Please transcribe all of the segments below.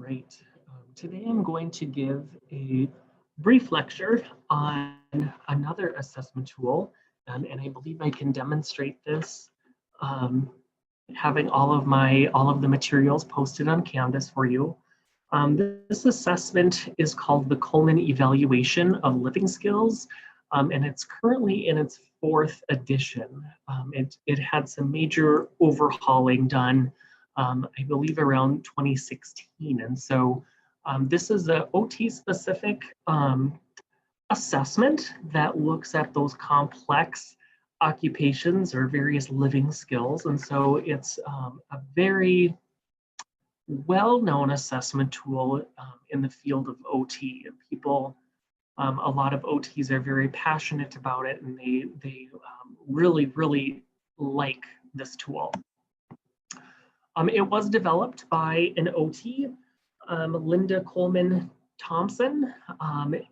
right. Today I'm going to give a brief lecture on another assessment tool, and I believe I can demonstrate this um, having all of the materials posted on Canvas for you. This assessment is called the Coleman Evaluation of Living Skills, and it's currently in its fourth edition. It had some major overhauling done, I believe around 2016. And so this is a OT specific assessment that looks at those complex occupations or various living skills. And so it's a very well-known assessment tool in the field of OT. And people, a lot of OTs are very passionate about it, and they really like this tool. It was developed by an OT, Linda Coleman Thompson,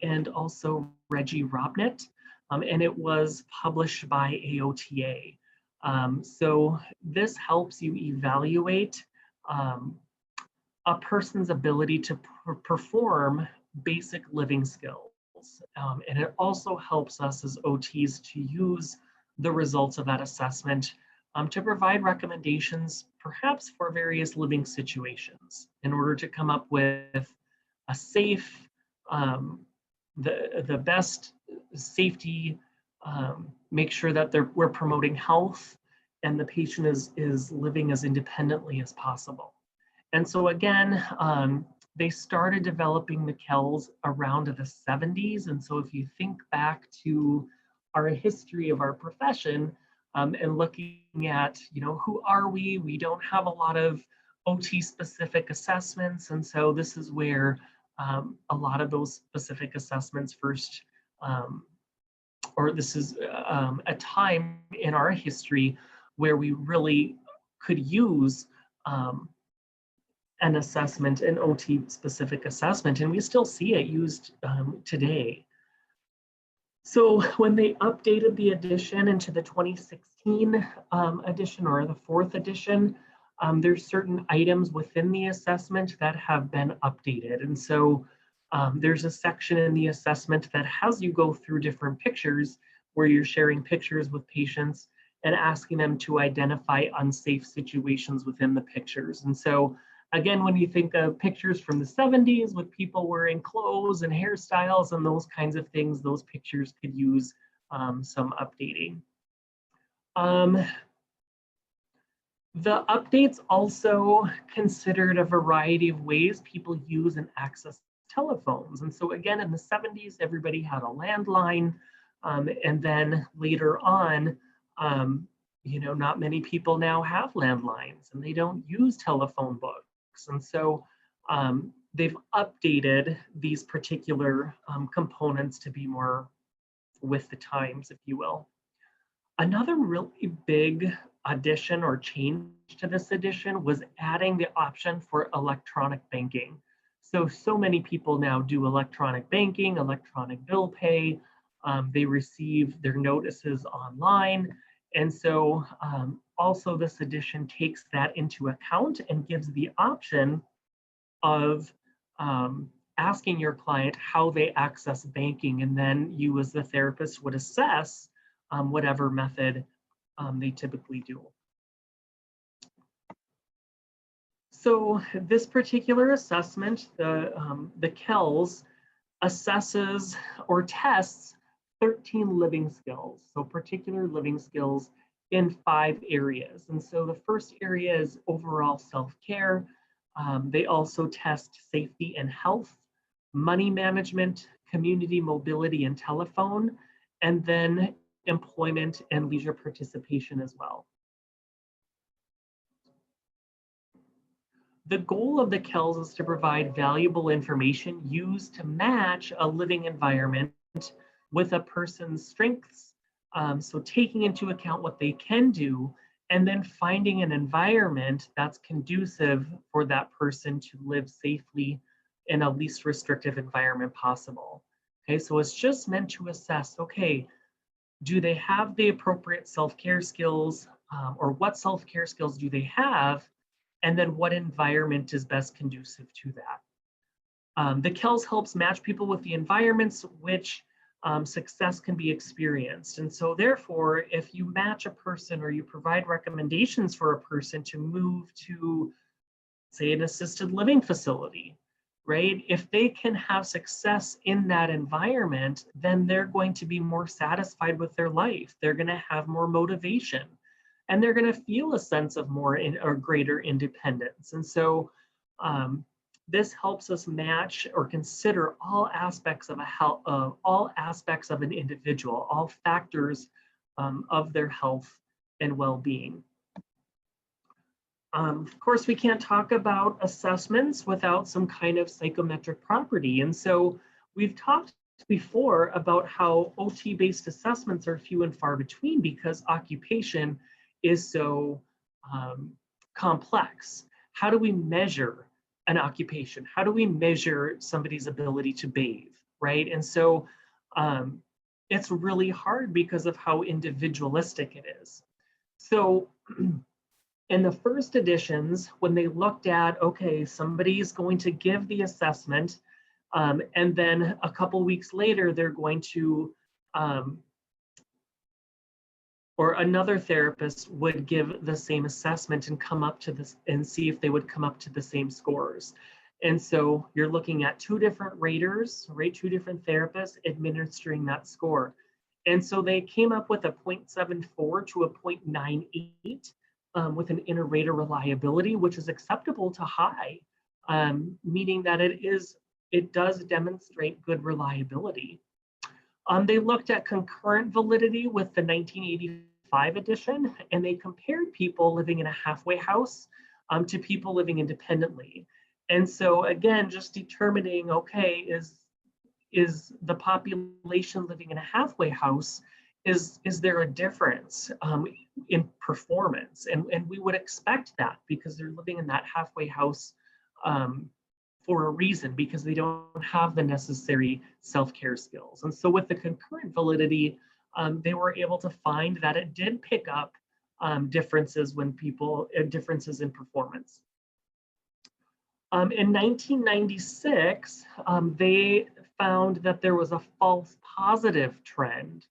and also Reggie Robnett, and it was published by AOTA. So this helps you evaluate a person's ability to perform basic living skills. And it also helps us as OTs to use the results of that assessment to provide recommendations, perhaps for various living situations, in order to come up with a safe, the best safety, make sure that we're promoting health and the patient is living as independently as possible. And so again, they started developing the KELS around the 70s. And so if you think back to our history of our profession, and looking at, who are we? We don't have a lot of OT specific assessments. And so this is where a lot of those specific assessments first, or this is a time in our history where we really could use an assessment, an OT specific assessment, and we still see it used today. So when they updated the edition into the 2016 edition, or the fourth edition, there's certain items within the assessment that have been updated. And so there's a section in the assessment that has you go through different pictures where you're sharing pictures with patients and asking them to identify unsafe situations within the pictures. And so again, when you think of pictures from the 70s with people wearing clothes and hairstyles and those kinds of things, those pictures could use some updating. The updates also considered a variety of ways people use and access telephones. And so again, in the 70s, everybody had a landline. And then later on, not many people now have landlines and they don't use telephone books. And so they've updated these particular components to be more with the times, if you will. Another really big addition or change to this edition was adding the option for electronic banking. So many people now do electronic banking, electronic bill pay. They receive their notices online. And so also this edition takes that into account and gives the option of asking your client how they access banking, and then you as the therapist would assess whatever method they typically do. So this particular assessment, the KELS, assesses or tests 13 living skills, so particular living skills in 5 areas. And so the first area is overall self-care. They also test safety and health, money management, community mobility and telephone, and then employment and leisure participation as well. The goal of the KELS is to provide valuable information used to match a living environment with a person's strengths, so taking into account what they can do, and then finding an environment that's conducive for that person to live safely in a least restrictive environment possible. Okay, so it's just meant to assess, okay, do they have the appropriate self-care skills, or what self-care skills do they have and then what environment is best conducive to that. The KELS helps match people with the environments which success can be experienced. And so therefore, if you match a person or you provide recommendations for a person to move to, say, an assisted living facility, right? If they can have success in that environment, then they're going to be more satisfied with their life. They're going to have more motivation, and they're going to feel a sense of more or greater independence. And so this helps us match or consider all aspects of all aspects of an individual, all factors of their health and well-being. Of course, we can't talk about assessments without some kind of psychometric property. And so we've talked before about how OT-based assessments are few and far between because occupation is so complex. How do we measure an occupation? How do we measure somebody's ability to bathe, right? And so it's really hard because of how individualistic it is. So in the first editions, when they looked at, okay, somebody's going to give the assessment, and then a couple weeks later, they're going to, or another therapist would give the same assessment and come up to this and see if they would come up to the same scores. And so you're looking at two different raters, right? Two different therapists administering that score. And so they came up with a 0.74 to a 0.98 with an inter-rater reliability, which is acceptable to high, meaning that it does demonstrate good reliability. They looked at concurrent validity with the 1985 edition, and they compared people living in a halfway house to people living independently. And so again, just determining, okay, is the population living in a halfway house, is there a difference in performance? And we would expect that because they're living in that halfway house for a reason, because they don't have the necessary self-care skills. And so with the concurrent validity, they were able to find that it did pick up differences in performance. In 1996, they found that there was a false positive trend.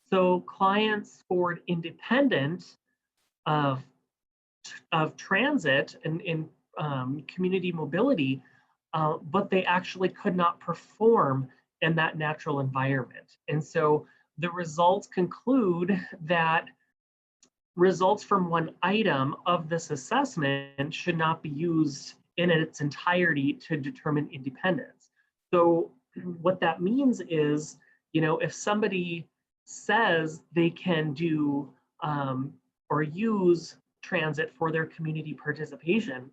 So clients scored independent of transit and in community mobility, but they actually could not perform in that natural environment. And so the results conclude that results from one item of this assessment should not be used in its entirety to determine independence. So what that means is, if somebody says they can do or use transit for their community participation,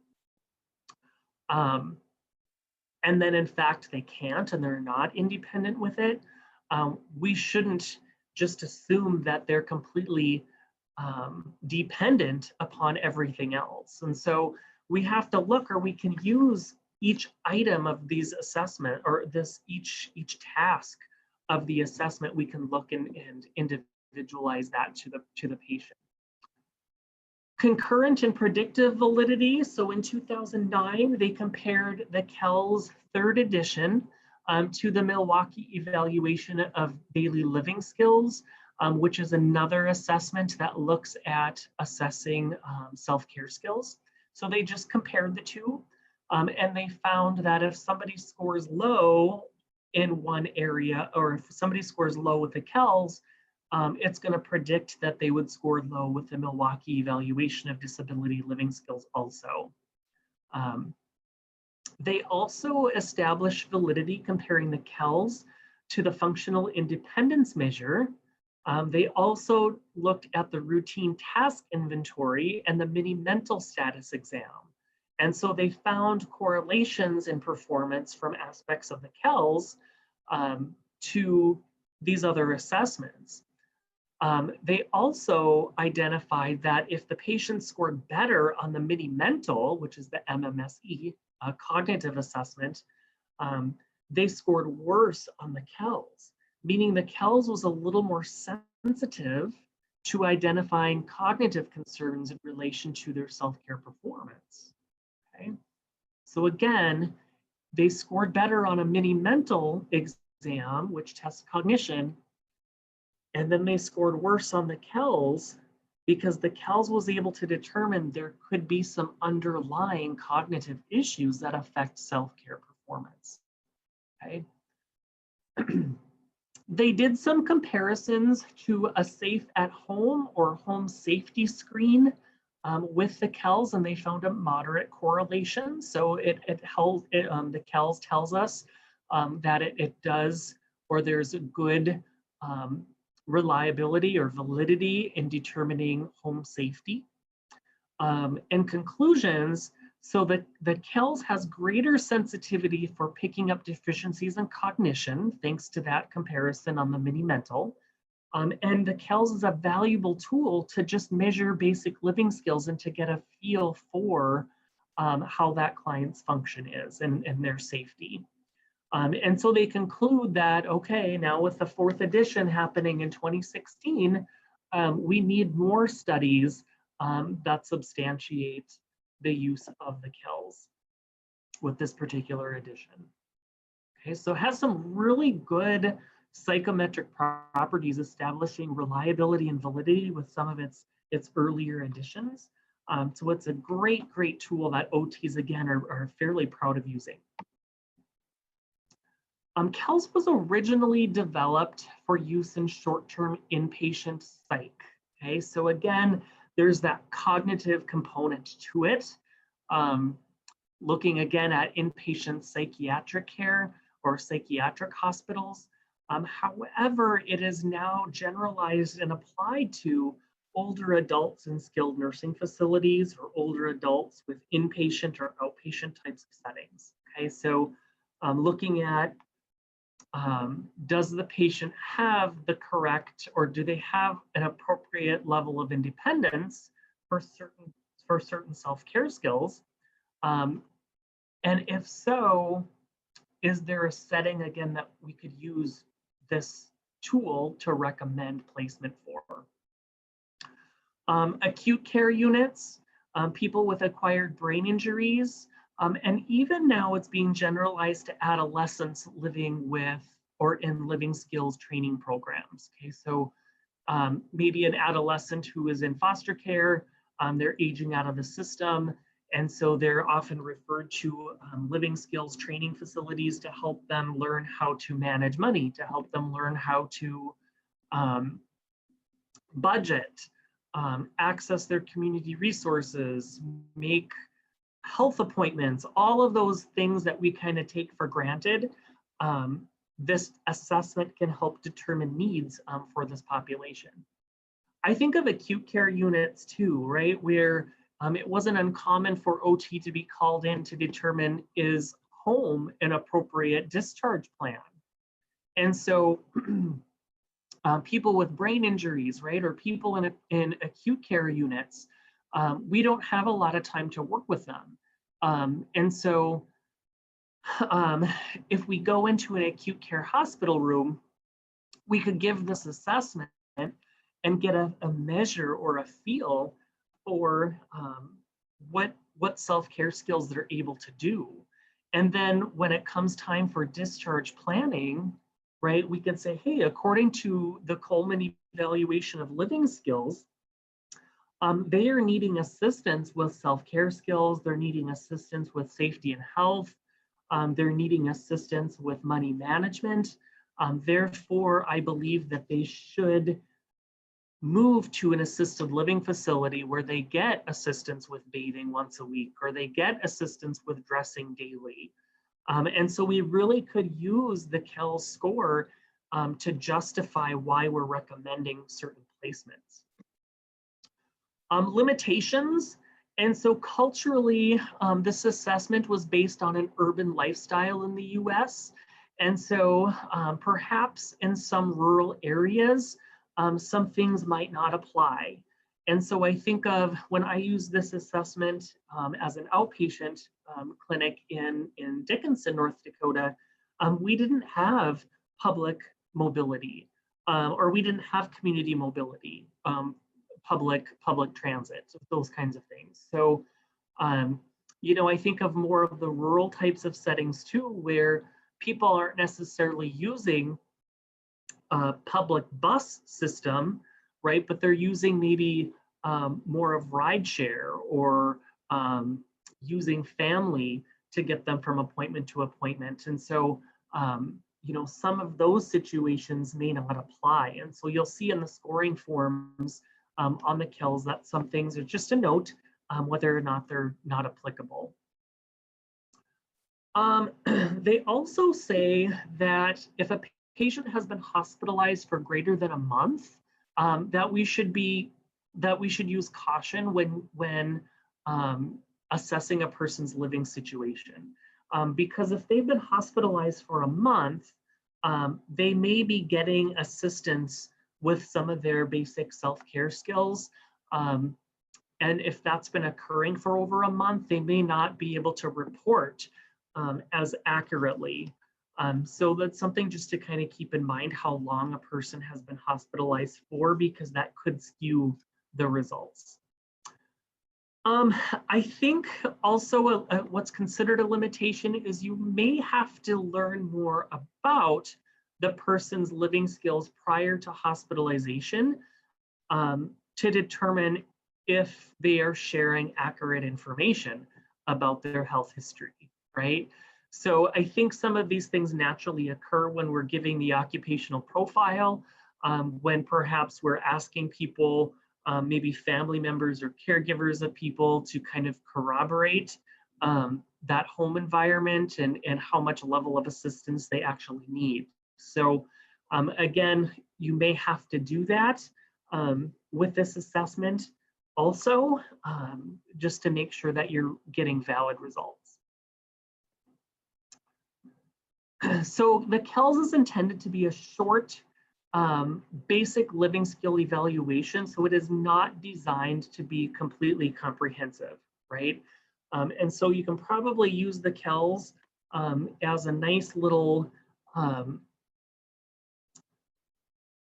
and then in fact they can't and they're not independent with it, we shouldn't just assume that they're completely dependent upon everything else. And so we have to look, or we can use each item of these assessment, or each task of the assessment, we can look and individualize that to the patient. Concurrent and predictive validity. So in 2009, they compared the KELS third edition to the Milwaukee Evaluation of Daily Living Skills, which is another assessment that looks at assessing self-care skills. So they just compared the two, and they found that if somebody scores low in one area, or if somebody scores low with the KELS, it's going to predict that they would score low with the Milwaukee Evaluation of Disability Living Skills also. They also established validity comparing the KELS to the functional independence measure. They also looked at the routine task inventory and the mini mental status exam. And so they found correlations in performance from aspects of the KELS to these other assessments. They also identified that if the patient scored better on the mini mental, which is the MMSE cognitive assessment, they scored worse on the KELS, meaning the KELS was a little more sensitive to identifying cognitive concerns in relation to their self-care performance. Okay. So again, they scored better on a mini mental exam, which tests cognition, and then they scored worse on the KELS because the KELS was able to determine there could be some underlying cognitive issues that affect self-care performance. Okay. They did some comparisons to a safe at home or home safety screen with the KELS, and they found a moderate correlation. So the KELS tells us that it does, or there's a good reliability or validity in determining home safety. And conclusions, so that the KELS has greater sensitivity for picking up deficiencies in cognition, thanks to that comparison on the mini mental. And the KELS is a valuable tool to just measure basic living skills and to get a feel for how that client's function is and their safety. And so they conclude that, okay, now with the 4th edition happening in 2016, we need more studies that substantiate the use of the KELS with this particular edition. Okay, so it has some really good psychometric properties establishing reliability and validity with some of its earlier editions. So it's a great tool that OTs, again, are fairly proud of using. KELS was originally developed for use in short-term inpatient psych. Okay, so again, there's that cognitive component to it. Looking again at inpatient psychiatric care or psychiatric hospitals. However, it is now generalized and applied to older adults in skilled nursing facilities or older adults with inpatient or outpatient types of settings. Okay, so looking at does the patient have the correct, or do they have an appropriate level of independence for certain self-care skills? And if so, is there a setting, again, that we could use this tool to recommend placement for? Acute care units, people with acquired brain injuries, and even now it's being generalized to adolescents living with or in living skills training programs. Okay, so maybe an adolescent who is in foster care, they're aging out of the system, and so they're often referred to living skills training facilities to help them learn how to manage money, to help them learn how to budget, access their community resources, make health appointments, all of those things that we kind of take for granted. This assessment can help determine needs for this population. I think of acute care units too, right? Where it wasn't uncommon for OT to be called in to determine, is home an appropriate discharge plan? And so people with brain injuries, right? Or people in acute care units, we don't have a lot of time to work with them. And so if we go into an acute care hospital room, we could give this assessment and get a measure or a feel for what self-care skills they're able to do. And then when it comes time for discharge planning, right, we could say, hey, according to the Coleman evaluation of living skills, they are needing assistance with self-care skills, they're needing assistance with safety and health, they're needing assistance with money management. Therefore, I believe that they should move to an assisted living facility where they get assistance with bathing once a week, or they get assistance with dressing daily. And so we really could use the KELS score to justify why we're recommending certain placements. Limitations. And so culturally, this assessment was based on an urban lifestyle in the US. And so perhaps in some rural areas, some things might not apply. And so I think of when I use this assessment as an outpatient clinic in Dickinson, North Dakota, we didn't have public mobility, or we didn't have community mobility, public transit, those kinds of things. So I think of more of the rural types of settings too, where people aren't necessarily using a public bus system, right? But they're using maybe more of rideshare or using family to get them from appointment to appointment. And so, some of those situations may not apply. And so you'll see in the scoring forms on the KELS that some things are just a note whether or not they're not applicable. They also say that if a patient has been hospitalized for greater than a month, that we should use caution when assessing a person's living situation. Because if they've been hospitalized for a month, they may be getting assistance with some of their basic self-care skills. And if that's been occurring for over a month, they may not be able to report as accurately. So that's something just to kind of keep in mind how long a person has been hospitalized for, because that could skew the results. I think also what's considered a limitation is you may have to learn more about the person's living skills prior to hospitalization to determine if they are sharing accurate information about their health history, right? So I think some of these things naturally occur when we're giving the occupational profile, when perhaps we're asking people, maybe family members or caregivers of people, to kind of corroborate that home environment and how much level of assistance they actually need. So again, you may have to do that with this assessment also, just to make sure that you're getting valid results. So the KELS is intended to be a short, basic living skill evaluation. So it is not designed to be completely comprehensive, right? And so you can probably use the KELS as a nice little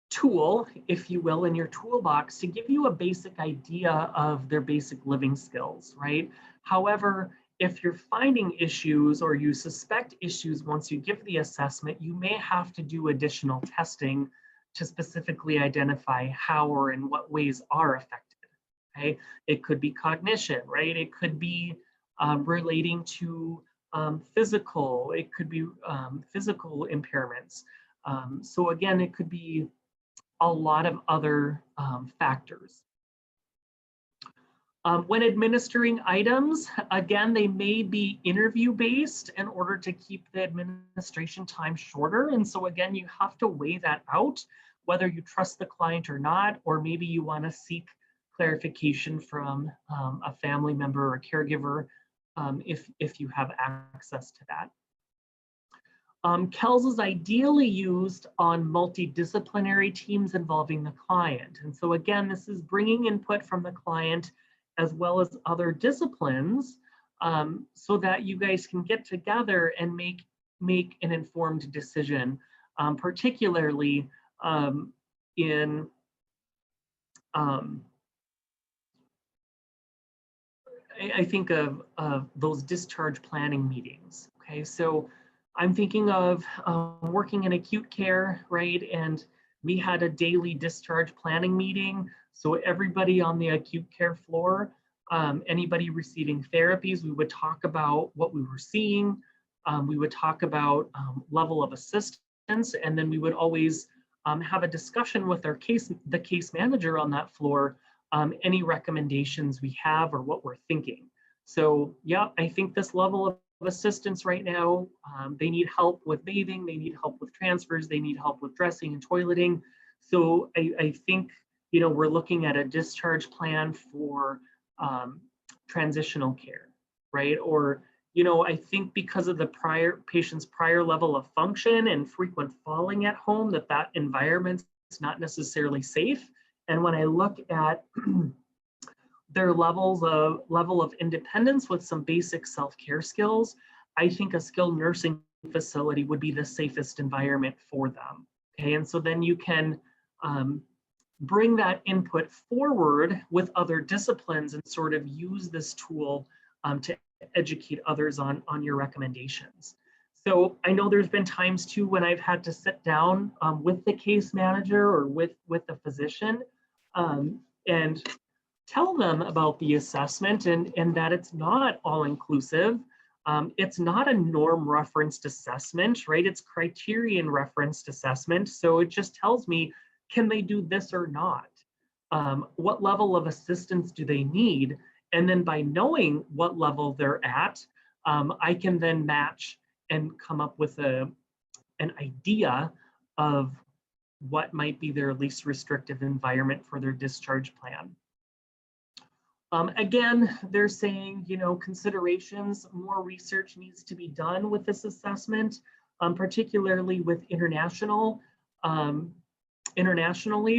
tool, if you will, in your toolbox to give you a basic idea of their basic living skills, right? However, if you're finding issues or you suspect issues once you give the assessment, you may have to do additional testing to specifically identify how or in what ways are affected, okay? It could be cognition, right? It could be relating to physical, it could be physical impairments. So again, it could be a lot of other factors. When administering items, again, they may be interview-based in order to keep the administration time shorter. And so again, you have to weigh that out, whether you trust the client or not, or maybe you want to seek clarification from a family member or caregiver if you have access to that. KELS is ideally used on multidisciplinary teams involving the client. And so again, this is bringing input from the client as well as other disciplines so that you guys can get together and make an informed decision, particularly in I think of those discharge planning meetings. Okay, so I'm thinking of working in acute care, right? And we had a daily discharge planning meeting. So everybody on the acute care floor, anybody receiving therapies, we would talk about what we were seeing. We would talk about level of assistance, and then we would always have a discussion with the case manager on that floor, any recommendations we have or what we're thinking. So yeah, I think this level of assistance right now, they need help with bathing, they need help with transfers, they need help with dressing and toileting. So I think, we're looking at a discharge plan for transitional care, right? Or, I think because of the patient's prior level of function and frequent falling at home, that environment is not necessarily safe. And when I look at their level of independence with some basic self-care skills, I think a skilled nursing facility would be the safest environment for them. Okay, and so then you can bring that input forward with other disciplines and sort of use this tool to educate others on your recommendations. So I know there's been times too when I've had to sit down with the case manager or with the physician and tell them about the assessment and that it's not all inclusive. It's not a norm referenced assessment, right? It's criterion referenced assessment. So it just tells me, can they do this or not? What level of assistance do they need? And then by knowing what level they're at, I can then match and come up with an idea of what might be their least restrictive environment for their discharge plan. Again, they're saying, considerations, more research needs to be done with this assessment, particularly with internationally.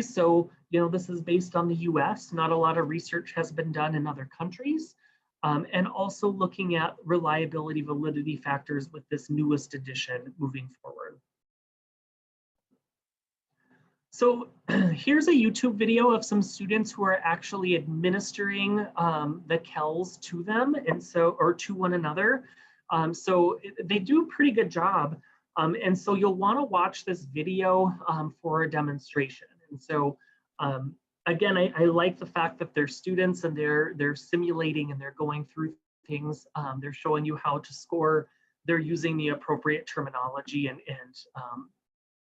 So, this is based on the US. Not a lot of research has been done in other countries. And also looking at reliability, validity factors with this newest edition moving forward. So here's a YouTube video of some students who are actually administering the KELS to them, or to one another. So they do a pretty good job. And so you'll want to watch this video for a demonstration. And so again, I like the fact that they're students and they're simulating and they're going through things. They're showing you how to score. They're using the appropriate terminology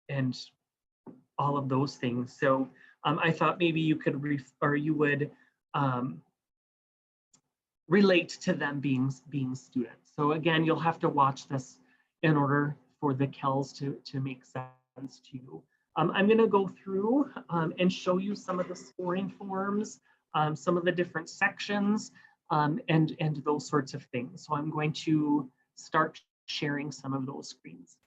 and all of those things. So I thought maybe you could relate to them being students. So again, you'll have to watch this in order for the KELS to make sense to you. I'm going to go through and show you some of the scoring forms, some of the different sections, and those sorts of things. So I'm going to start sharing some of those screens.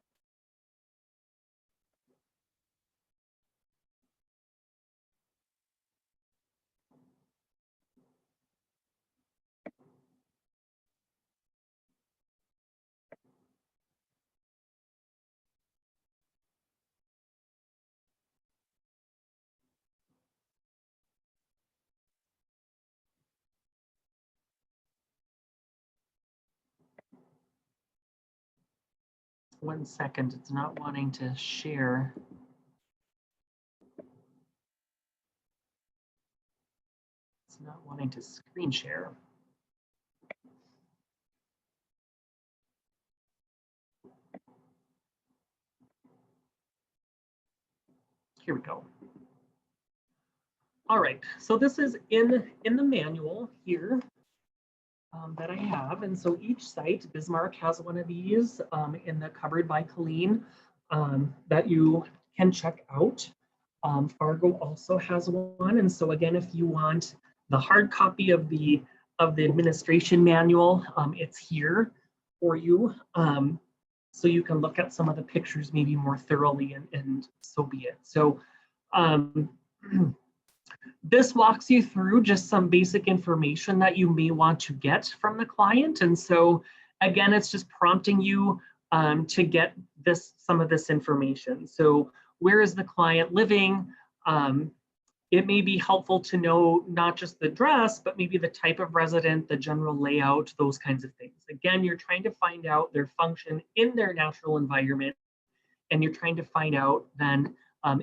One second, it's not wanting to share. It's not wanting to screen share. Here we go. All right, so this is in the manual here that I have. And so each site, Bismarck has one of these in the Covered by Colleen that you can check out. Fargo also has one. And so again, if you want the hard copy of the administration manual, it's here for you. So you can look at some of the pictures maybe more thoroughly and so be it. So this walks you through just some basic information that you may want to get from the client. And so again, it's just prompting you to get some of this information. So where is the client living? It may be helpful to know not just the address, but maybe the type of resident, the general layout, those kinds of things. Again, you're trying to find out their function in their natural environment, and you're trying to find out then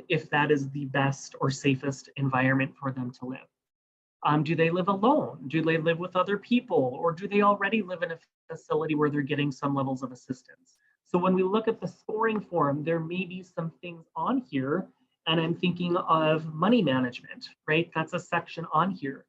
if that is the best or safest environment for them to live. Do they live alone? Do they live with other people? Or do they already live in a facility where they're getting some levels of assistance? So when we look at the scoring form, there may be some things on here, and I'm thinking of money management, right? That's a section on here.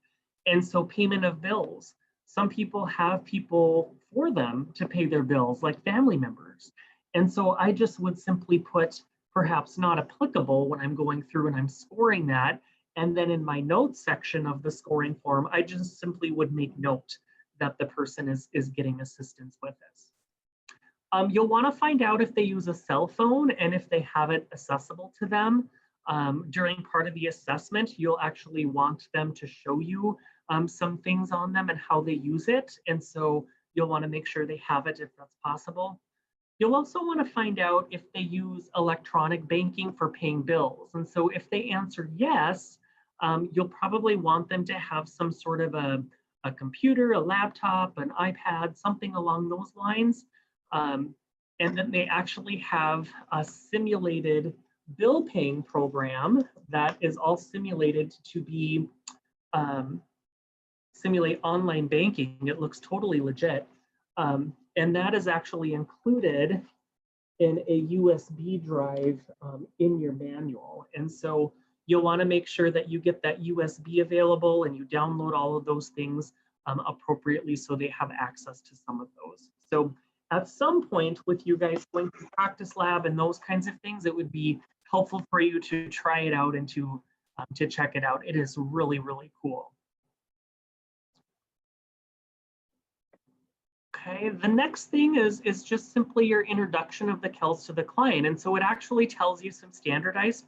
And so payment of bills. Some people have people for them to pay their bills, like family members. And so I just would simply put perhaps not applicable when I'm going through and I'm scoring that. And then in my notes section of the scoring form, I just simply would make note that the person is getting assistance with this. You'll want to find out if they use a cell phone and if they have it accessible to them. During part of the assessment, you'll actually want them to show you some things on them and how they use it. And so you'll want to make sure they have it if that's possible. You'll also want to find out if they use electronic banking for paying bills. And so if they answer yes, you'll probably want them to have some sort of a a computer, a laptop, an iPad, something along those lines. And then they actually have a simulated bill paying program that is all simulated to be simulate online banking. It looks totally legit. And that is actually included in a USB drive in your manual. And so you'll want to make sure that you get that USB available and you download all of those things appropriately so they have access to some of those. So at some point with you guys going to practice lab and those kinds of things, it would be helpful for you to try it out and to check it out. It is really, really cool. Okay, the next thing is just simply your introduction of the KELS to the client. And so it actually tells you some standardized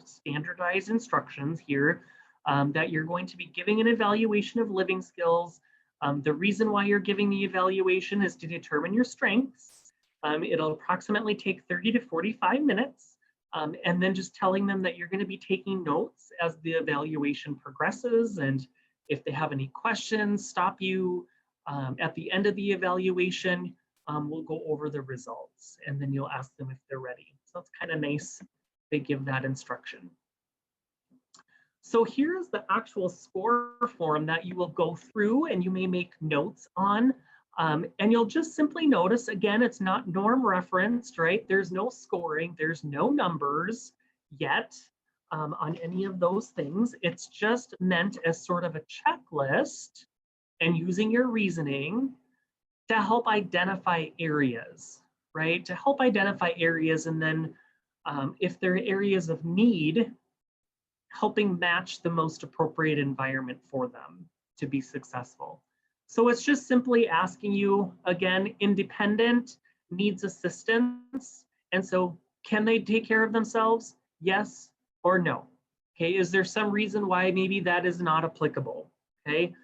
standardized instructions here that you're going to be giving an evaluation of living skills. The reason why you're giving the evaluation is to determine your strengths. It'll approximately take 30 to 45 minutes. And then just telling them that you're going to be taking notes as the evaluation progresses. And if they have any questions, stop you. At the end of the evaluation, we'll go over the results and then you'll ask them if they're ready. So it's kind of nice they give that instruction. So here's the actual score form that you will go through and you may make notes on. And you'll just simply notice, again, it's not norm referenced, right? There's no scoring, there's no numbers yet on any of those things. It's just meant as sort of a checklist and using your reasoning to help identify areas, right? To help identify areas, and then if there are areas of need, helping match the most appropriate environment for them to be successful. So it's just simply asking you, again, independent, needs assistance. And so can they take care of themselves? Yes or no? Okay, is there some reason why maybe that is not applicable? Okay.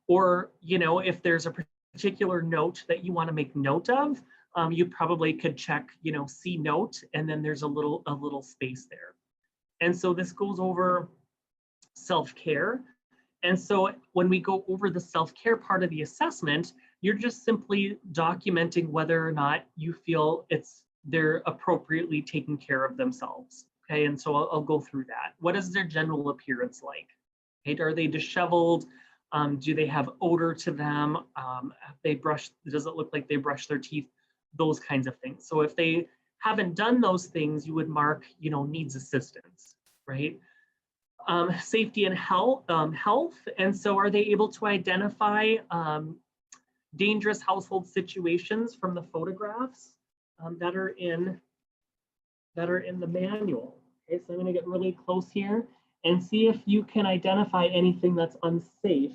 Or, you know, if there's a particular note that you want to make note of, you probably could check, you know, see note, and then there's a little space there. And so this goes over self-care. And so when we go over the self-care part of the assessment, you're just simply documenting whether or not you feel they're appropriately taking care of themselves. Okay, and so I'll go through that. What is their general appearance like? Okay, are they disheveled? Do they have odor to them? Does it look like they brush their teeth? Those kinds of things. So if they haven't done those things, you would mark, you know, needs assistance, right? Safety and health. And so are they able to identify dangerous household situations from the photographs that are in the manual? Okay, so I'm going to get really close here and see if you can identify anything that's unsafe.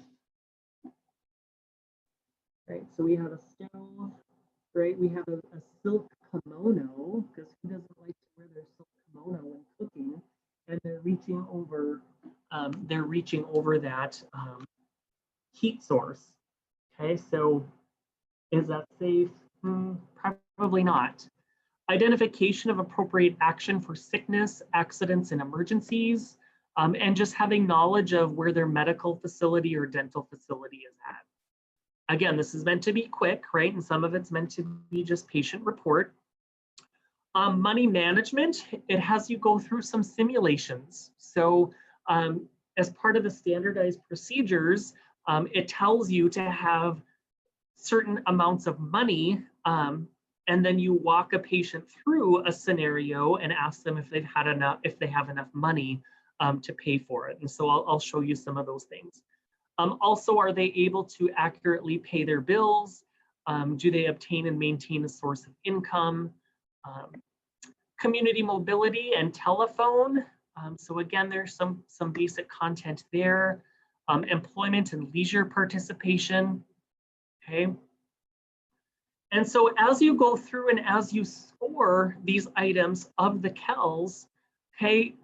Right, so we have a stove, right? We have a silk kimono, because who doesn't like to wear their silk kimono when cooking? And they're reaching over that heat source. Okay, so is that safe? Probably not. Identification of appropriate action for sickness, accidents, and emergencies, and just having knowledge of where their medical facility or dental facility is at. Again, this is meant to be quick, right? And some of it's meant to be just patient report. Money management, it has you go through some simulations. So as part of the standardized procedures, it tells you to have certain amounts of money, and then you walk a patient through a scenario and ask them if they have enough money to pay for it. And so I'll show you some of those things. Also, are they able to accurately pay their bills? Do they obtain and maintain a source of income? Community mobility and telephone. So again, there's some basic content there. Employment and leisure participation. Okay. And so as you go through and as you score these items of the KELS, okay,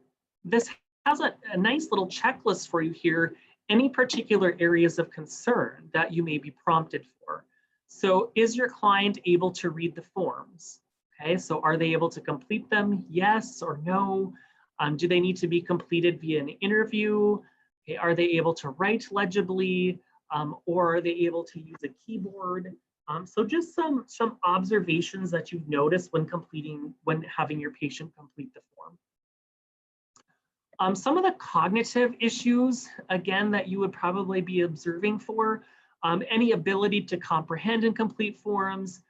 this has a nice little checklist for you here. Any particular areas of concern that you may be prompted for. So is your client able to read the forms? Okay, so are they able to complete them? Yes or no? Do they need to be completed via an interview? Okay, are they able to write legibly, or are they able to use a keyboard? So just some observations that you've noticed when having your patient complete the form. Some of the cognitive issues, again, that you would probably be observing for, any ability to comprehend and complete forms.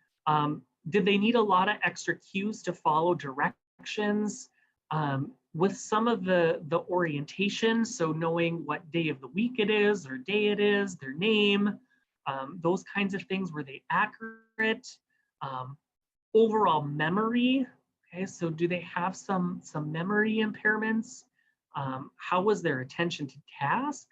Did they need a lot of extra cues to follow directions? With some of the orientation, so knowing what day of the week it is, or day it is, their name, those kinds of things, were they accurate? Overall memory, okay, so do they have some memory impairments? How was their attention to task?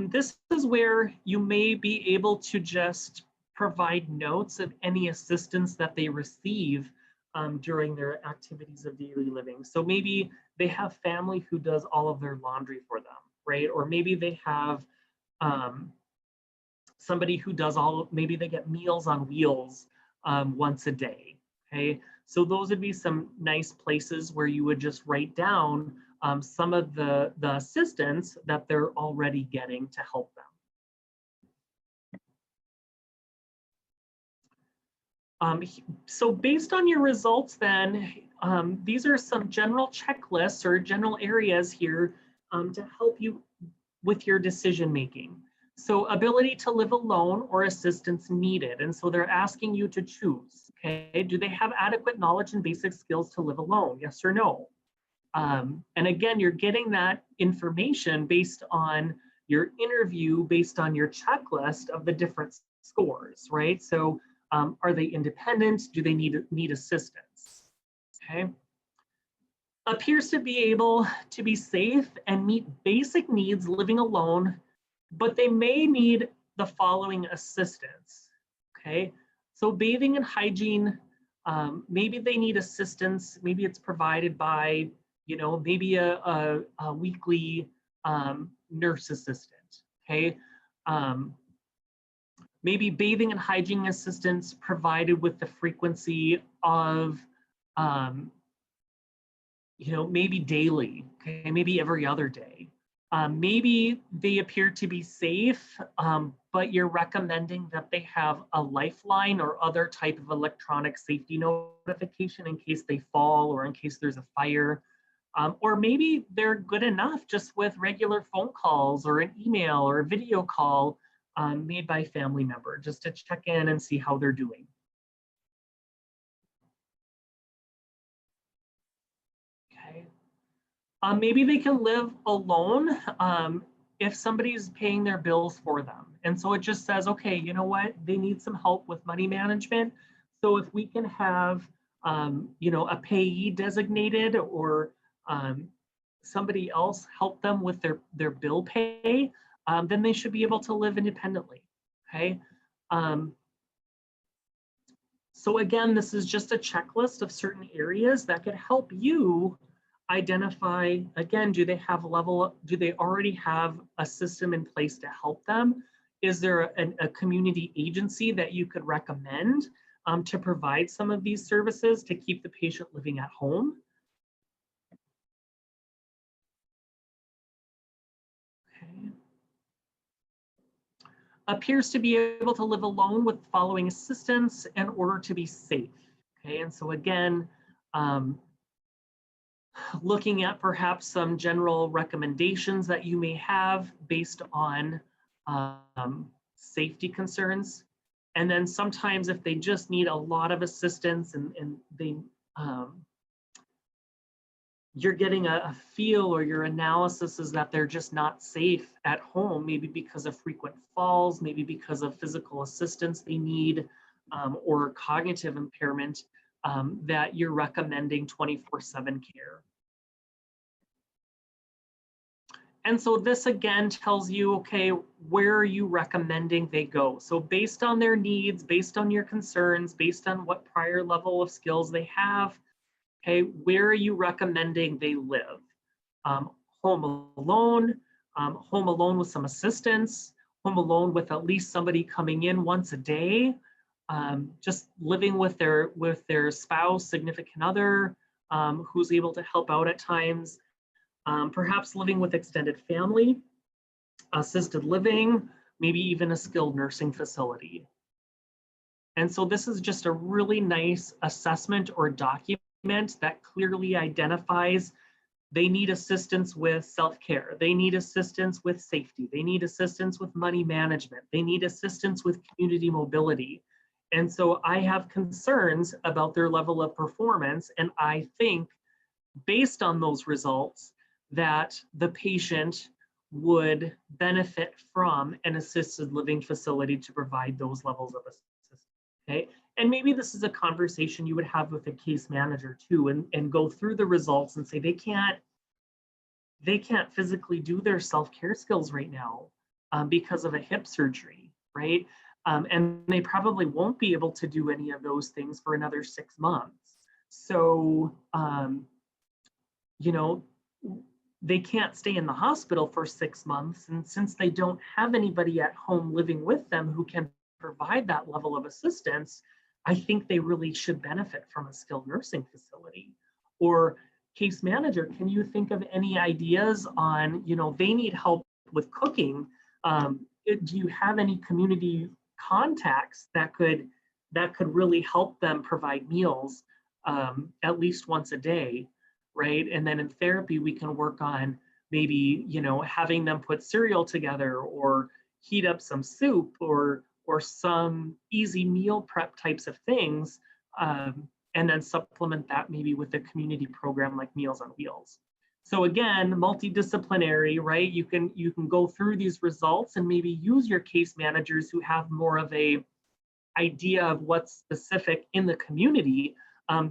This is where you may be able to just provide notes of any assistance that they receive during their activities of daily living. So maybe they have family who does all of their laundry for them, right? Or maybe they have somebody who does maybe they get Meals on Wheels once a day, okay? So those would be some nice places where you would just write down some of the assistance that they're already getting to help them. So based on your results then, these are some general checklists or general areas here to help you with your decision making. So ability to live alone or assistance needed. And so they're asking you to choose, okay? Do they have adequate knowledge and basic skills to live alone? Yes or no? And again, you're getting that information based on your interview, based on your checklist of the different scores, right? So are they independent? Do they need assistance? Okay. Appears to be able to be safe and meet basic needs living alone, but they may need the following assistance, okay? So bathing and hygiene, maybe they need assistance, maybe it's provided by, maybe a weekly nurse assistant, okay? Maybe bathing and hygiene assistance provided with the frequency of, maybe daily, okay, maybe every other day. Maybe they appear to be safe, but you're recommending that they have a lifeline or other type of electronic safety notification in case they fall or in case there's a fire. Or maybe they're good enough just with regular phone calls or an email or a video call made by a family member just to check in and see how they're doing. Okay. Maybe they can live alone if somebody's paying their bills for them. And so it just says, okay, you know what? They need some help with money management. So if we can have, a payee designated or somebody else help them with their bill pay, then they should be able to live independently, okay? So again, this is just a checklist of certain areas that could help you identify, again, do they already have a system in place to help them? Is there a community agency that you could recommend to provide some of these services to keep the patient living at home? Okay. Appears to be able to live alone with following assistance in order to be safe. Okay, and so again, looking at perhaps some general recommendations that you may have based on safety concerns. And then sometimes if they just need a lot of assistance and they you're getting a feel, or your analysis is that they're just not safe at home, maybe because of frequent falls, maybe because of physical assistance they need, or cognitive impairment, that you're recommending 24/7 care. And so this again tells you, okay, where are you recommending they go? So based on their needs, based on your concerns, based on what prior level of skills they have, okay, where are you recommending they live? Home alone with some assistance, home alone with at least somebody coming in once a day, just living with their spouse, significant other, who's able to help out at times. perhaps living with extended family, assisted living, maybe even a skilled nursing facility. And so this is just a really nice assessment or document that clearly identifies they need assistance with self-care, they need assistance with safety, they need assistance with money management, they need assistance with community mobility. And so I have concerns about their level of performance, and I think based on those results that the patient would benefit from an assisted living facility to provide those levels of assistance. Okay, and maybe this is a conversation you would have with a case manager too, and go through the results and say they can't physically do their self-care skills right now because of a hip surgery, right? And they probably won't be able to do any of those things for another 6 months. So, you know, they can't stay in the hospital for 6 months. And since they don't have anybody at home living with them who can provide that level of assistance, I think they really should benefit from a skilled nursing facility. Or case manager, can you think of any ideas on, you know, they need help with cooking. Do you have any community contacts that could really help them provide meals at least once a day, right? And then in therapy, we can work on maybe, you know, having them put cereal together or heat up some soup or some easy meal prep types of things, and then supplement that maybe with a community program like Meals on Wheels. So again, multidisciplinary, right? You can go through these results and maybe use your case managers who have more of a idea of what's specific in the community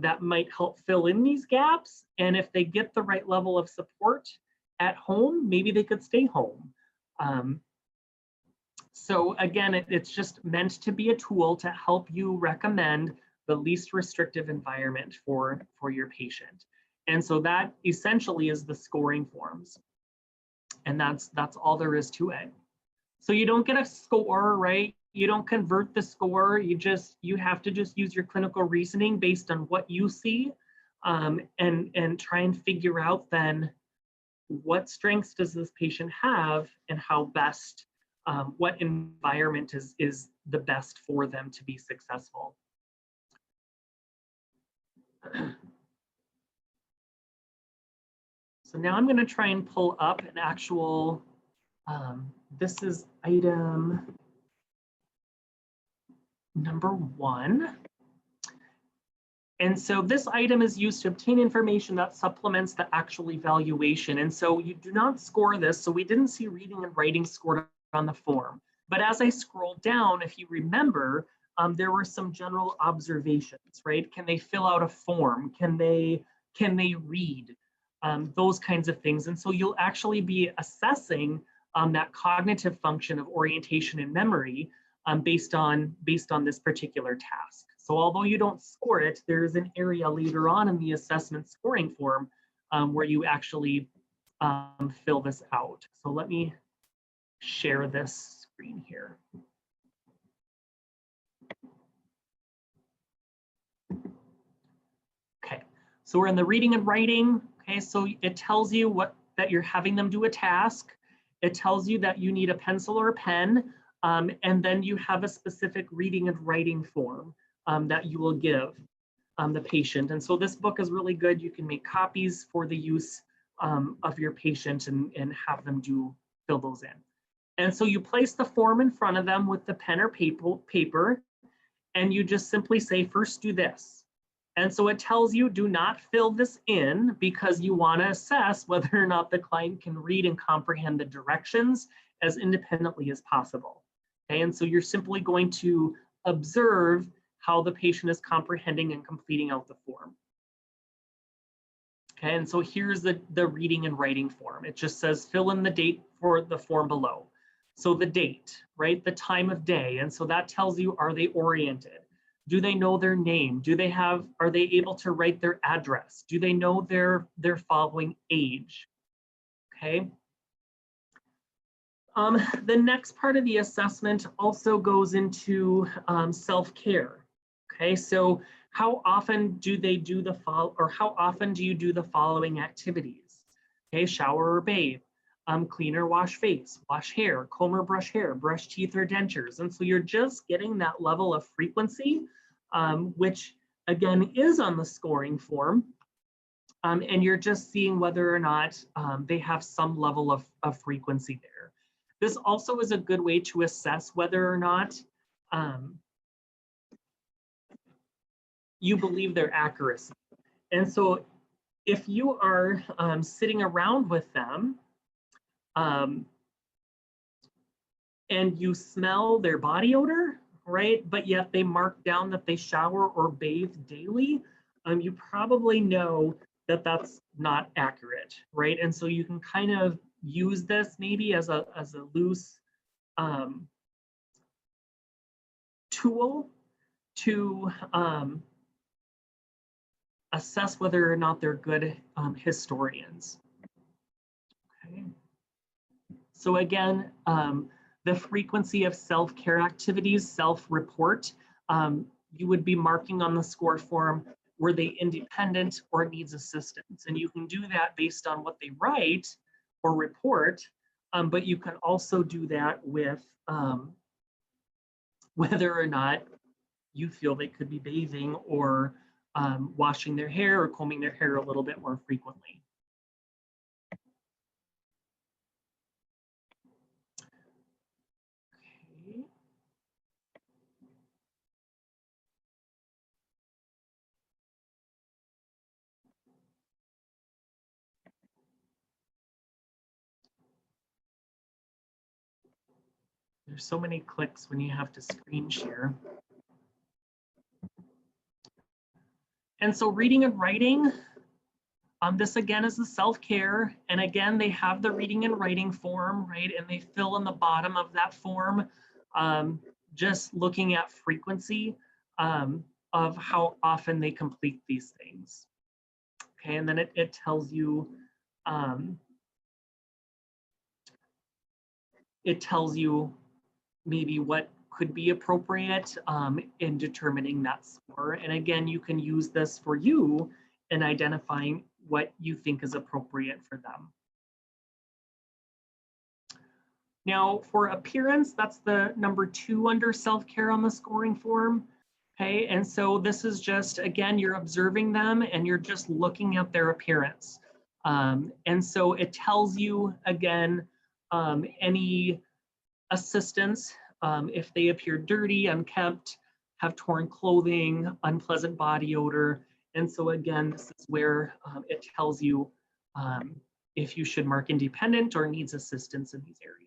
that might help fill in these gaps. And if they get the right level of support at home, maybe they could stay home. So again, it's just meant to be a tool to help you recommend the least restrictive environment for your patient. And so that essentially is the scoring forms. And that's all there is to it. So you don't get a score, right? You don't convert the score. You have to just use your clinical reasoning based on what you see, and try and figure out then what strengths does this patient have and how best, what environment is the best for them to be successful. So now I'm going to try and pull up an actual, this is item number 1. And so this item is used to obtain information that supplements the actual evaluation. And so you do not score this. So we didn't see reading and writing scored on the form. But as I scroll down, if you remember, there were some general observations, right? Can they fill out a form? Can they read? Those kinds of things. And so you'll actually be assessing that cognitive function of orientation and memory based on this particular task. So although you don't score it, there's an area later on in the assessment scoring form where you actually fill this out. So let me share this screen here. Okay, so we're in the reading and writing. Okay, so it tells you that you're having them do a task. It tells you that you need a pencil or a pen, and then you have a specific reading and writing form that you will give the patient. And so this book is really good. You can make copies for the use of your patient and have them fill those in. And so you place the form in front of them with the pen or paper, and you just simply say, first do this. And so it tells you, do not fill this in because you want to assess whether or not the client can read and comprehend the directions as independently as possible. Okay, and so you're simply going to observe how the patient is comprehending and completing out the form. Okay, and so here's the reading and writing form. It just says fill in the date for the form below. So the date, right, the time of day. And so that tells you, are they oriented? Do they know their name? Are they able to write their address? Do they know their following age? Okay. The next part of the assessment also goes into self-care. Okay, so how often do they do how often do you do the following activities? Okay, shower or bathe, clean or wash face, wash hair, comb or brush hair, brush teeth or dentures. And so you're just getting that level of frequency, which again is on the scoring form. And you're just seeing whether or not they have some level of frequency there. This also is a good way to assess whether or not you believe their accuracy. And so if you are sitting around with them and you smell their body odor, right, but yet they mark down that they shower or bathe daily, you probably know that that's not accurate, right? And so you can kind of use this maybe as a loose tool to assess whether or not they're good historians. Okay. So again, the frequency of self-care activities, self-report, you would be marking on the score form, were they independent or needs assistance? And you can do that based on what they write or report, but you can also do that with whether or not you feel they could be bathing or washing their hair or combing their hair a little bit more frequently. Okay. There's so many clicks when you have to screen share. And so reading and writing, this again is the self-care. And again, they have the reading and writing form, right? And they fill in the bottom of that form, just looking at frequency of how often they complete these things. Okay, and then it tells you, maybe what could be appropriate in determining that score. And again, you can use this for you in identifying what you think is appropriate for them. Now for appearance, that's the number 2 under self-care on the scoring form. Okay, and so this is just, again, you're observing them and you're just looking at their appearance. And so it tells you, again, any assistance, if they appear dirty, unkempt, have torn clothing, unpleasant body odor. And so again, this is where it tells you if you should mark independent or needs assistance in these areas.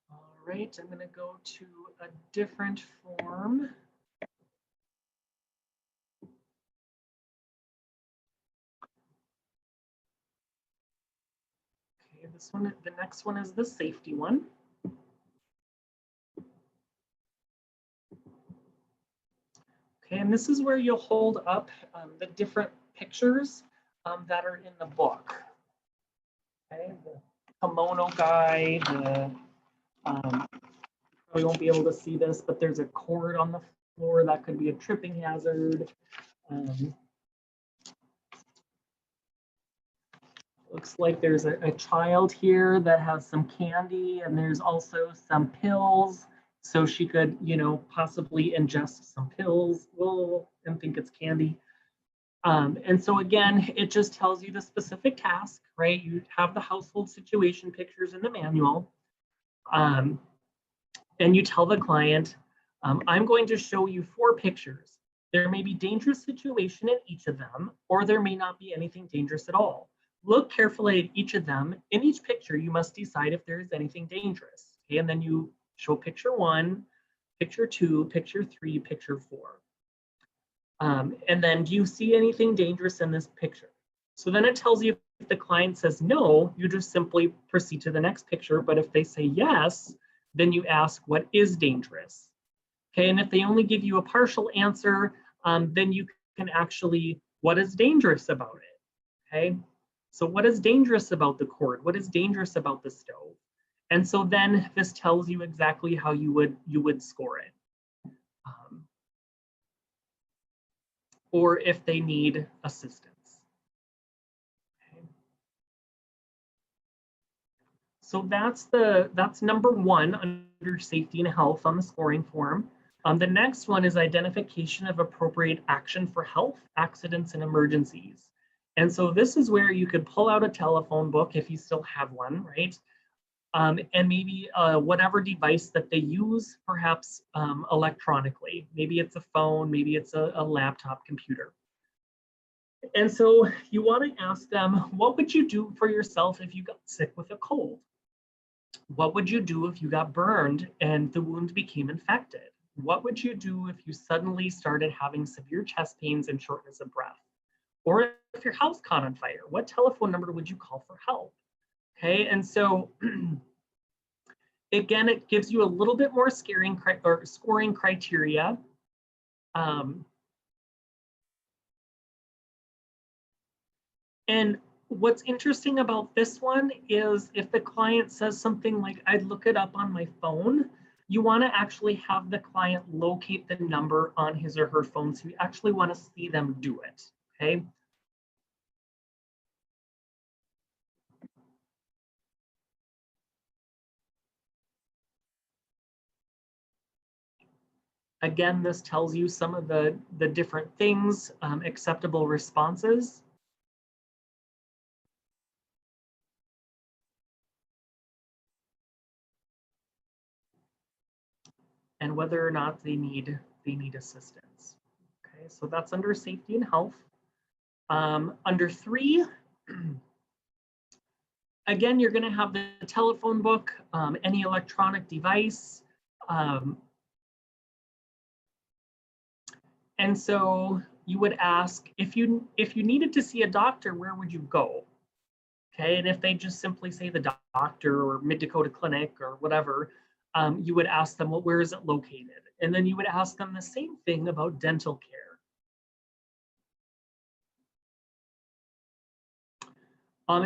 All right, I'm going to go to a different form. Okay, this one, the next one is the safety one. Okay, and this is where you'll hold up the different pictures that are in the book. Okay, the kimono guy, we won't be able to see this, but there's a cord on the floor that could be a tripping hazard. Looks like there's a child here that has some candy, and there's also some pills. So she could, possibly ingest some pills and think it's candy. And so again, it just tells you the specific task, right? You have the household situation pictures in the manual. And you tell the client, I'm going to show you 4 pictures. There may be dangerous situation in each of them, or there may not be anything dangerous at all. Look carefully at each of them. In each picture, you must decide if there is anything dangerous. Okay, and then you show picture 1, picture 2, picture 3, picture 4. And then, do you see anything dangerous in this picture? So then it tells you if the client says no, you just simply proceed to the next picture. But if they say yes, then you ask what is dangerous. Okay, and if they only give you a partial answer, then you can actually, what is dangerous about it? Okay, So what is dangerous about the cord? What is dangerous about the stove? And so then this tells you exactly how you would score it. Or if they need assistance. Okay. So that's number one under safety and health on the scoring form. The next one is identification of appropriate action for health, accidents, and emergencies. And so this is where you could pull out a telephone book if you still have one, right? And maybe whatever device that they use, perhaps electronically. Maybe it's a phone, maybe it's a laptop computer. And so you want to ask them, what would you do for yourself if you got sick with a cold? What would you do if you got burned and the wound became infected? What would you do if you suddenly started having severe chest pains and shortness of breath? Or if your house caught on fire, what telephone number would you call for help? Okay, and so again, it gives you a little bit more scoring criteria. And what's interesting about this one is if the client says something like, I'd look it up on my phone, you want to actually have the client locate the number on his or her phone. So you actually want to see them do it, okay? Again, this tells you some of the different things, acceptable responses. And whether or not they need assistance. Okay, so that's under safety and health. Under 3, again, you're going to have the telephone book, any electronic device. And so you would ask, if you needed to see a doctor, where would you go? Okay, and if they just simply say the doctor or Mid-Dakota Clinic or whatever, you would ask them, well, where is it located? And then you would ask them the same thing about dental care.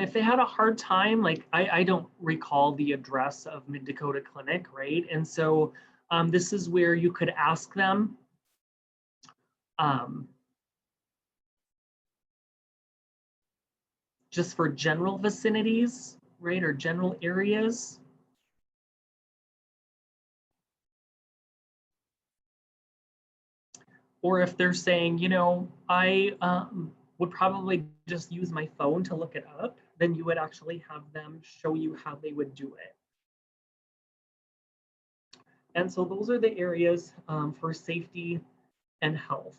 If they had a hard time, like I don't recall the address of Mid-Dakota Clinic, right? And so this is where you could ask them, just for general vicinities, right, or general areas. Or if they're saying, you know, I would probably just use my phone to look it up, then you would actually have them show you how they would do it. And so those are the areas for safety and health.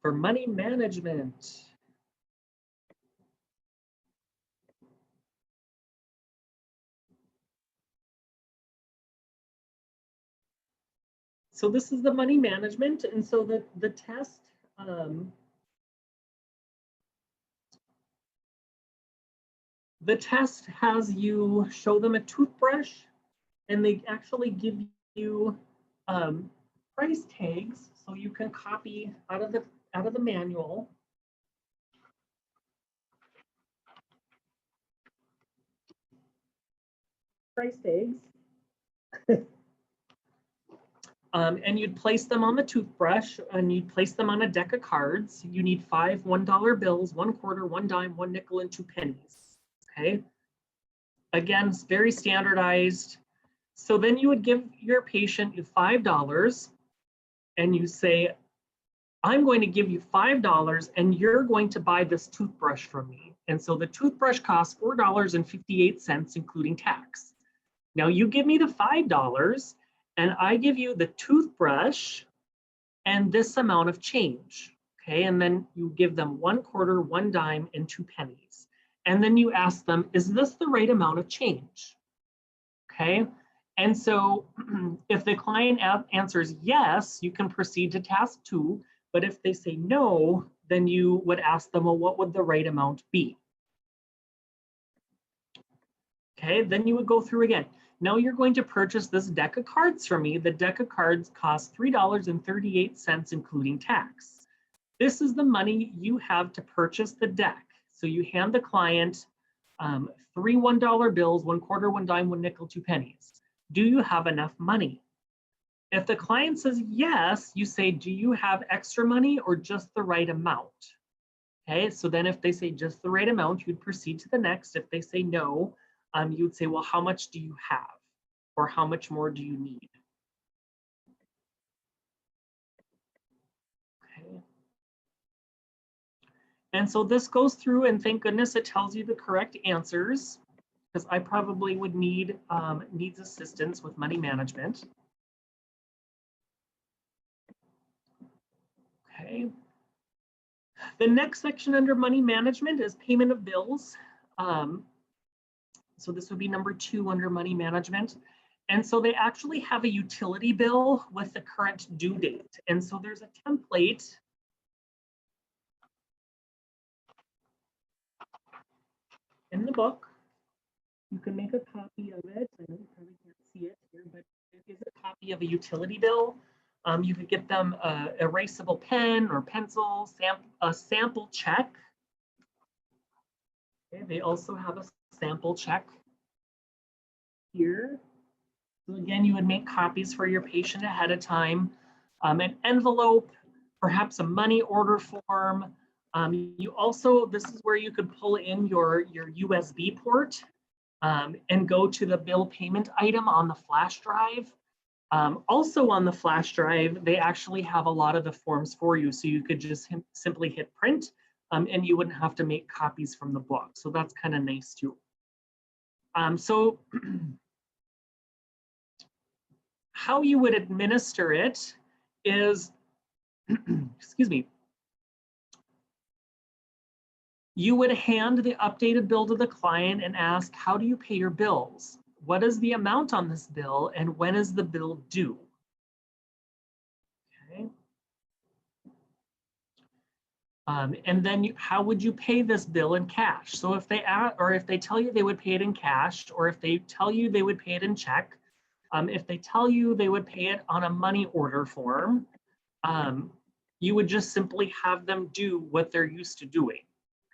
For money management, so this is the money management, and so the test has you show them a toothbrush, and they actually give you price tags, so you can copy out of the manual. Price tags. And you'd place them on the toothbrush, and you'd place them on a deck of cards. You need 5 $1 bills, 1 quarter, 1 dime, 1 nickel, and 2 pennies. Okay. Again, it's very standardized. So then you would give your patient $5, and you say, I'm going to give you $5, and you're going to buy this toothbrush from me. And so the toothbrush costs $4.58, including tax. Now you give me the $5, and I give you the toothbrush and this amount of change, okay? And then you give them 1 quarter, 1 dime, and 2 pennies. And then you ask them, is this the right amount of change? Okay, and so if the client answers yes, you can proceed to task 2, but if they say no, then you would ask them, well, what would the right amount be? Okay, then you would go through again. Now you're going to purchase this deck of cards from me. The deck of cards costs $3.38, including tax. This is the money you have to purchase the deck. So you hand the client three $1 bills, 1/4, 1 dime, 1 nickel, 2 pennies. Do you have enough money? If the client says yes, you say, do you have extra money or just the right amount? Okay, so then if they say just the right amount, you'd proceed to the next. If they say no, you would say, well, how much do you have? Or how much more do you need? Okay. And so this goes through, and thank goodness it tells you the correct answers, because I probably would need needs assistance with money management. Okay. The next section under money management is payment of bills. So this would be number 2 under money management. And so they actually have a utility bill with the current due date. And so there's a template in the book. You can make a copy of it. I know you probably can't see it here, but it is a copy of a utility bill. You could get them an erasable pen or pencil, a sample check. Okay, they also have a sample check here. So again, you would make copies for your patient ahead of time. An envelope, perhaps a money order form. You also, this is where you could pull in your USB port and go to the bill payment item on the flash drive. Also on the flash drive, they actually have a lot of the forms for you. So you could just simply hit print and you wouldn't have to make copies from the book. So that's kind of nice too. So how you would administer it is, excuse me, you would hand the updated bill to the client and ask, how do you pay your bills? What is the amount on this bill and when is the bill due? Okay. And then how would you pay this bill in cash? So if they tell you they would pay it in cash, or if they tell you they would pay it in check, if they tell you they would pay it on a money order form, you would just simply have them do what they're used to doing.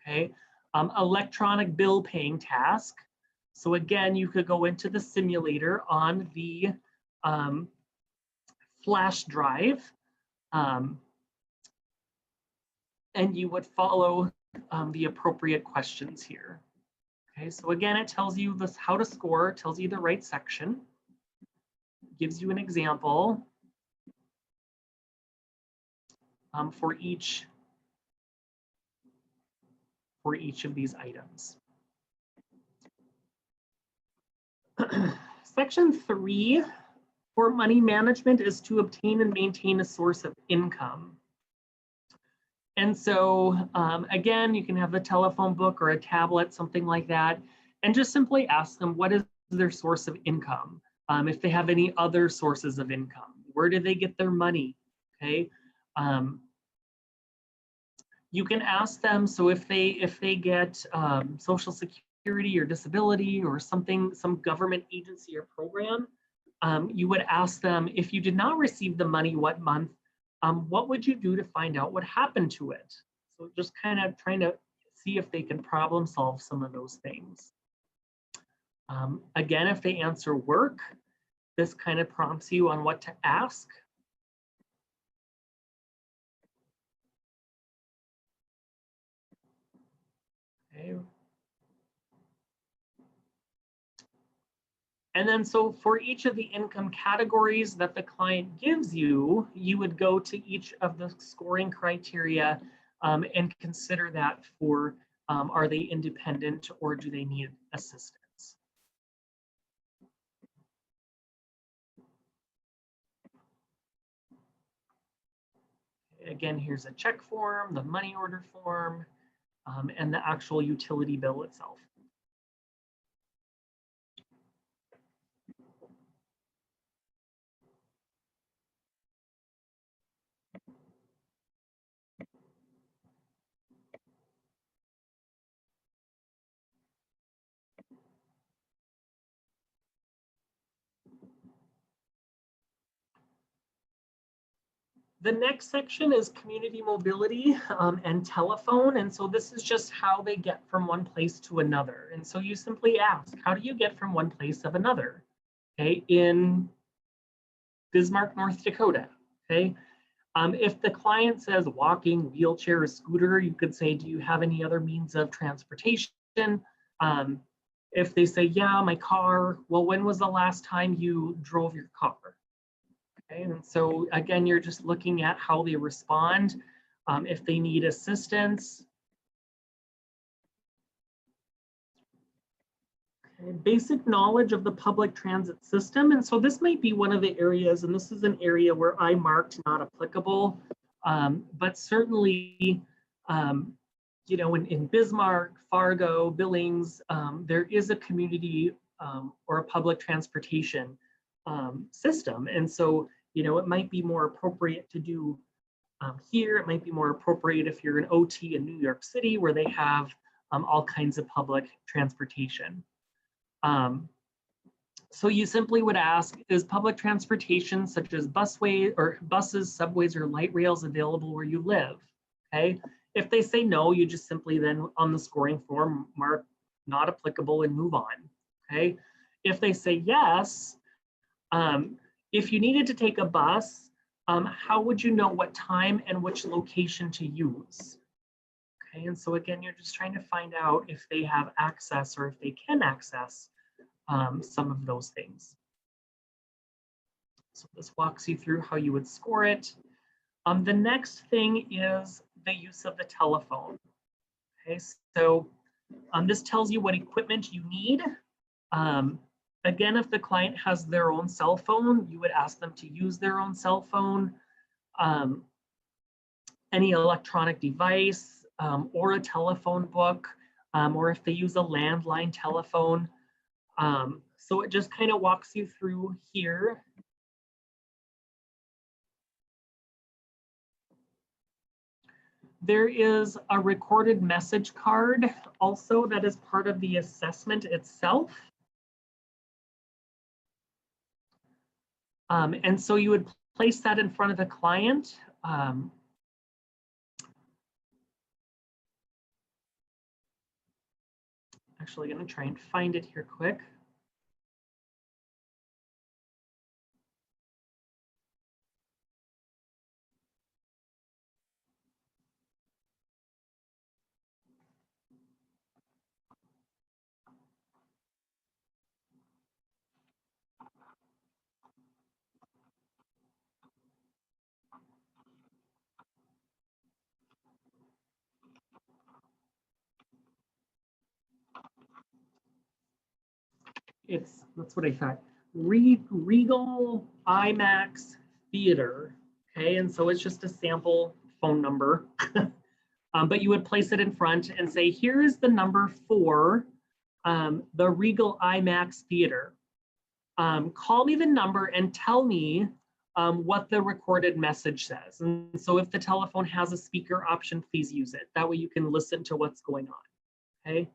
Okay. Electronic bill paying task. So again, you could go into the simulator on the flash drive, and you would follow the appropriate questions here. Okay, so again, it tells you this how to score, tells you the right section, gives you an example for each of these items. Section 3 for money management is to obtain and maintain a source of income. And so again, you can have a telephone book or a tablet, something like that, and just simply ask them what is their source of income. If they have any other sources of income, where do they get their money? Okay. You can ask them, so if they get Social Security or disability or something, some government agency or program, you would ask them, if you did not receive the money, what month, what would you do to find out what happened to it? So just kind of trying to see if they can problem solve some of those things. Again, if they answer work, this kind of prompts you on what to ask. Okay. And then so for each of the income categories that the client gives you, you would go to each of the scoring criteria and consider that for are they independent or do they need assistance? Again, here's a check form, the money order form, and the actual utility bill itself. The next section is community mobility and telephone. And so this is just how they get from one place to another. And so you simply ask, how do you get from one place to another? Okay, in Bismarck, North Dakota. Okay, if the client says walking, wheelchair, or scooter, you could say, do you have any other means of transportation? If they say, yeah, my car, well, when was the last time you drove your car? Okay, and so again, you're just looking at how they respond. If they need assistance. Okay, basic knowledge of the public transit system. And so this might be one of the areas, and this is an area where I marked not applicable, but certainly, you know, in Bismarck, Fargo, Billings, there is a community or a public transportation system. And so, you know, it might be more appropriate to do here. It might be more appropriate if you're an OT in New York City, where they have all kinds of public transportation. So you simply would ask, is public transportation such as busway or buses, subways, or light rails available where you live? Okay. If they say no, you just simply then on the scoring form mark not applicable and move on. Okay. If they say yes, if you needed to take a bus, how would you know what time and which location to use? Okay, and so again, you're just trying to find out if they have access or if they can access some of those things. So this walks you through how you would score it. The next thing is the use of the telephone. Okay, so this tells you what equipment you need. Again, if the client has their own cell phone, you would ask them to use their own cell phone, any electronic device, or a telephone book, or if they use a landline telephone. So it just kind of walks you through here. There is a recorded message card also that is part of the assessment itself. And so you would place that in front of the client. Actually, going to try and find it here quick. That's what I thought. Regal IMAX Theater. Okay, and so it's just a sample phone number. But you would place it in front and say, here is the number for the Regal IMAX Theater. Call me the number and tell me what the recorded message says. And so if the telephone has a speaker option, please use it. That way you can listen to what's going on, okay?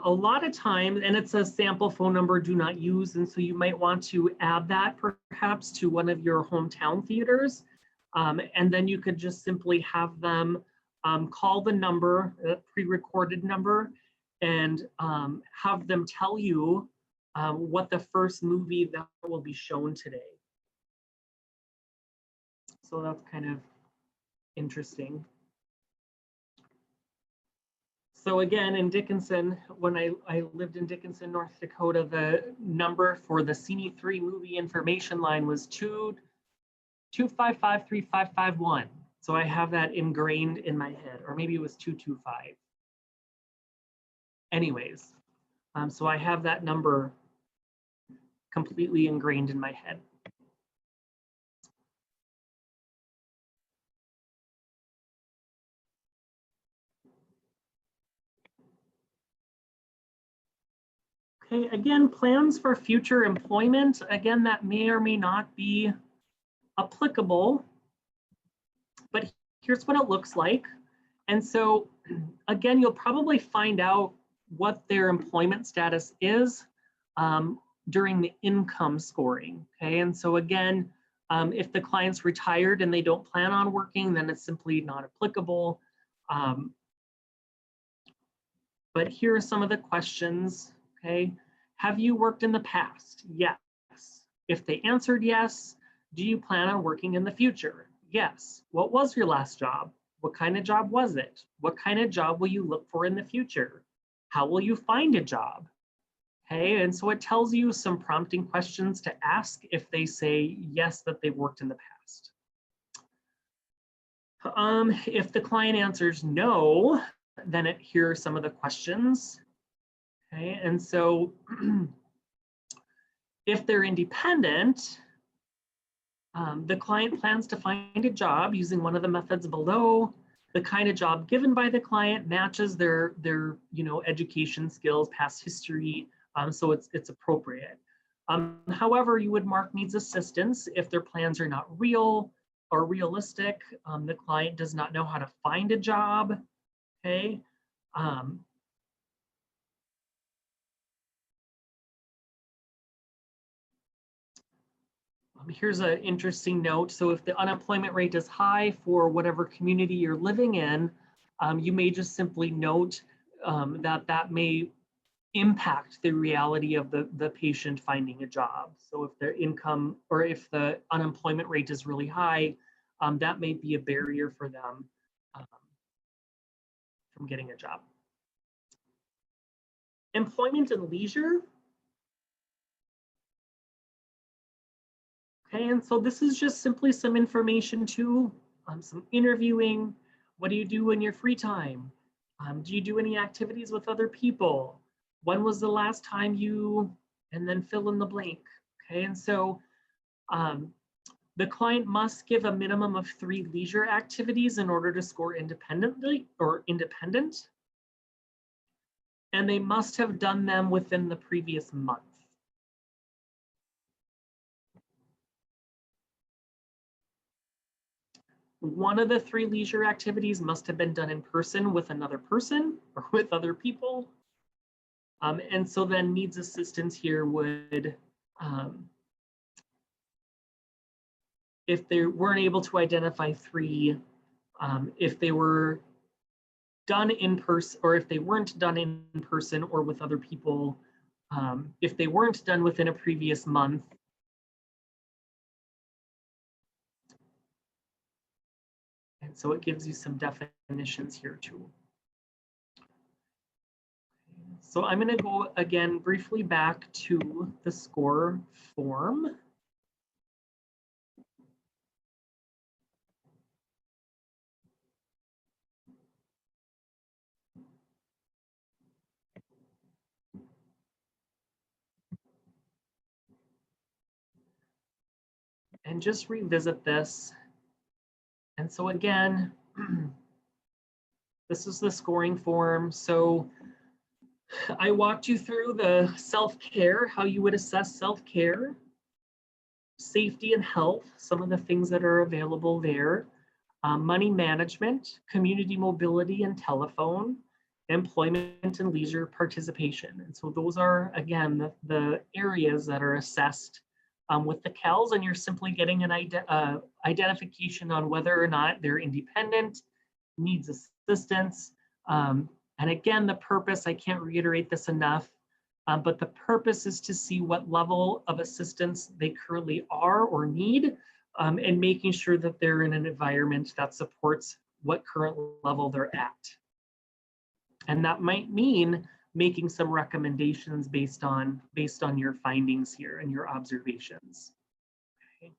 A lot of times, and it's a sample phone number, do not use, and so you might want to add that perhaps to one of your hometown theaters, and then you could just simply have them call the number, pre-recorded number, and have them tell you what the first movie that will be shown today. So that's kind of interesting. So again, in Dickinson, when I lived in Dickinson, North Dakota, the number for the CNE3 movie information line was 255-3551. So I have that ingrained in my head, or maybe it was 225. Anyways, so I have that number completely ingrained in my head. Okay, again, plans for future employment. Again, that may or may not be applicable, but here's what it looks like. And so again, you'll probably find out what their employment status is during the income scoring, okay? And so again, if the client's retired and they don't plan on working, then it's simply not applicable. But here are some of the questions, okay? Have you worked in the past? Yes. If they answered yes, do you plan on working in the future? Yes. What was your last job? What kind of job was it? What kind of job will you look for in the future? How will you find a job? Okay, and so it tells you some prompting questions to ask if they say yes, that they've worked in the past. If the client answers no, then here are some of the questions. Okay, and so if they're independent, the client plans to find a job using one of the methods below. The kind of job given by the client matches their education skills, past history, so it's appropriate. However, you would mark needs assistance if their plans are not real or realistic. The client does not know how to find a job. Okay. Here's an interesting note. So if the unemployment rate is high for whatever community you're living in, you may just simply note that may impact the reality of the patient finding a job. So if their income or if the unemployment rate is really high, that may be a barrier for them from getting a job. Employment and leisure. Okay, and so this is just simply some information too, some interviewing. What do you do in your free time? Do you do any activities with other people? When was the last time you, and then fill in the blank, okay? And so the client must give a minimum of 3 leisure activities in order to score independently or independent. And they must have done them within the previous month. One of the 3 leisure activities must have been done in person with another person or with other people. And so then needs assistance here would, if they weren't able to identify 3, if they were done in person, or if they weren't done in person or with other people, if they weren't done within a previous month, and so it gives you some definitions here too. So I'm going to go again briefly back to the score form. And just revisit this. And so again, this is the scoring form. So I walked you through the self-care, how you would assess self-care, safety and health, some of the things that are available there, money management, community mobility and telephone, employment and leisure participation. And so those are, again, the areas that are assessed with the KELS, and you're simply getting an identification on whether or not they're independent, needs assistance. And again, the purpose, I can't reiterate this enough, but the purpose is to see what level of assistance they currently are or need, and making sure that they're in an environment that supports what current level they're at. And that might mean making some recommendations based on your findings here and your observations. Okay.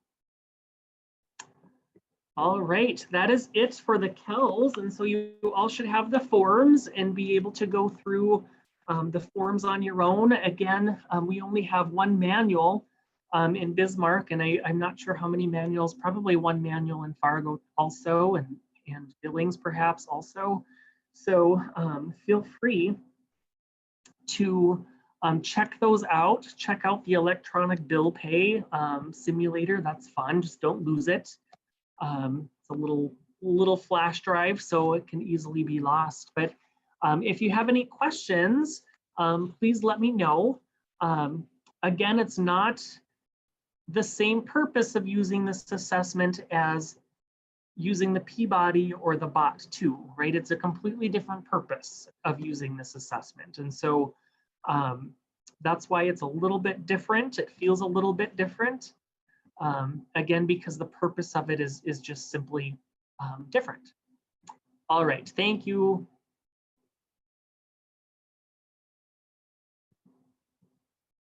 All right, that is it for the KELS. And so you all should have the forms and be able to go through the forms on your own. Again, we only have 1 manual in Bismarck, and I'm not sure how many manuals, probably 1 manual in Fargo also, and Billings perhaps also. So feel free to check those out. Check out the electronic bill pay simulator. That's fun. Just don't lose it. It's a little flash drive, so it can easily be lost. But if you have any questions, please let me know. Again, it's not the same purpose of using this assessment as using the Peabody or the BOT2, right? It's a completely different purpose of using this assessment. And so that's why it's a little bit different. It feels a little bit different. Again, because the purpose of it is just simply different. All right, thank you.